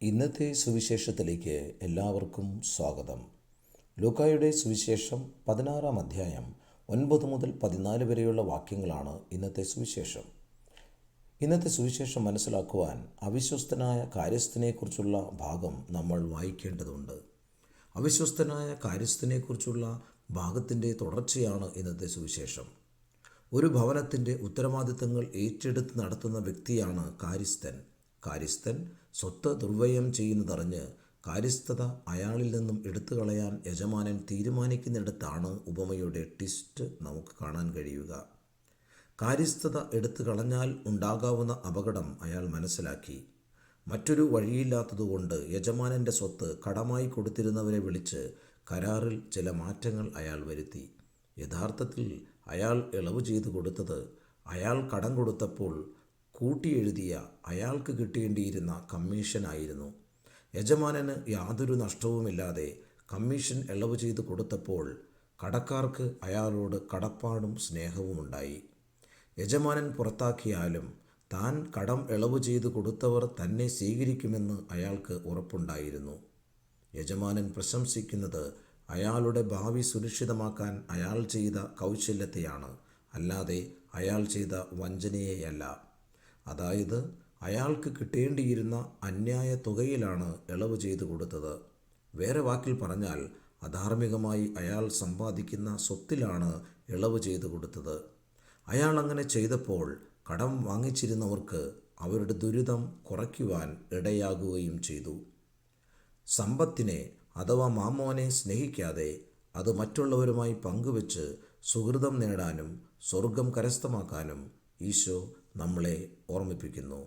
ഇന്നത്തെ സുവിശേഷത്തിലേക്ക് എല്ലാവർക്കും സ്വാഗതം. ലൂക്കായുടെ സുവിശേഷം 16-ാം അധ്യായം 9 മുതൽ 14 വരെയുള്ള വാക്യങ്ങളാണ് ഇന്നത്തെ സുവിശേഷം. ഇന്നത്തെ സുവിശേഷം മനസ്സിലാക്കുവാൻ അവിശ്വസ്തനായ കാര്യസ്ഥനെക്കുറിച്ചുള്ള ഭാഗം നമ്മൾ വായിക്കേണ്ടതുണ്ട്. അവിശ്വസ്തനായ കാര്യസ്ഥനെക്കുറിച്ചുള്ള ഭാഗത്തിൻ്റെ തുടർച്ചയാണ് ഇന്നത്തെ സുവിശേഷം. ഒരു ഭവനത്തിൻ്റെ ഉത്തരവാദിത്തങ്ങൾ ഏറ്റെടുത്ത് നടത്തുന്ന വ്യക്തിയാണ് കാര്യസ്ഥൻ. കാര്യസ്ഥൻ സ്വത്ത് ദുർവ്യയം ചെയ്യുന്നതറിഞ്ഞ് കാര്യസ്ഥത അയാളിൽ നിന്നും എടുത്തു കളയാൻ യജമാനൻ തീരുമാനിക്കുന്നിടത്താണ് ഉപമയുടെ ട്വിസ്റ്റ് നമുക്ക് കാണാൻ കഴിയുക. കാര്യസ്ഥത എടുത്തു കളഞ്ഞാൽ ഉണ്ടാകാവുന്ന അപകടം അയാൾ മനസ്സിലാക്കി. മറ്റൊരു വഴിയില്ലാത്തതുകൊണ്ട് യജമാനൻ്റെ സ്വത്ത് കടമായി കൊടുത്തിരുന്നവരെ വിളിച്ച് കരാറിൽ ചില മാറ്റങ്ങൾ അയാൾ വരുത്തി. യഥാർത്ഥത്തിൽ അയാൾ ഇളവ് ചെയ്തു കൊടുത്തത് അയാൾ കടം കൊടുത്തപ്പോൾ കൂട്ടിയെഴുതിയ അയാൾക്ക് കിട്ടേണ്ടിയിരുന്ന കമ്മീഷനായിരുന്നു. യജമാനന് യാതൊരു നഷ്ടവുമില്ലാതെ കമ്മീഷൻ ഇളവ് ചെയ്തു കൊടുത്തപ്പോൾ കടക്കാർക്ക് അയാളോട് കടപ്പാടും സ്നേഹവുമുണ്ടായി. യജമാനൻ പുറത്താക്കിയാലും താൻ കടം ഇളവ് ചെയ്തു കൊടുത്തവർ തന്നെ സ്വീകരിക്കുമെന്ന് അയാൾക്ക് ഉറപ്പുണ്ടായിരുന്നു. യജമാനൻ പ്രശംസിക്കുന്നത് അയാളുടെ ഭാവി സുരക്ഷിതമാക്കാൻ അയാൾ ചെയ്ത കൗശല്യത്തെയാണ്, അല്ലാതെ അയാൾ ചെയ്ത വഞ്ചനയെയല്ല. അതായത് അയാൾക്ക് കിട്ടേണ്ടിയിരുന്ന അന്യായ തുകയിലാണ് ഇളവ് ചെയ്തു കൊടുത്തത്. വേറെ വാക്കിൽ പറഞ്ഞാൽ അധാർമികമായി അയാൾ സമ്പാദിക്കുന്ന സ്വത്തിലാണ് ഇളവ് ചെയ്തു കൊടുത്തത്. അയാൾ അങ്ങനെ ചെയ്തപ്പോൾ കടം വാങ്ങിച്ചിരുന്നവർക്ക് അവരുടെ ദുരിതം കുറയ്ക്കുവാൻ ഇടയാകുകയും ചെയ്തു. സമ്പത്തിനെ അഥവാ മാമ്മോനെ സ്നേഹിക്കാതെ അത് മറ്റുള്ളവരുമായി പങ്കുവെച്ച് സുഹൃതം നേടാനും സ്വർഗം കരസ്ഥമാക്കാനും ഈശോ നമ്മളെ ഓർമ്മിപ്പിക്കുന്നു.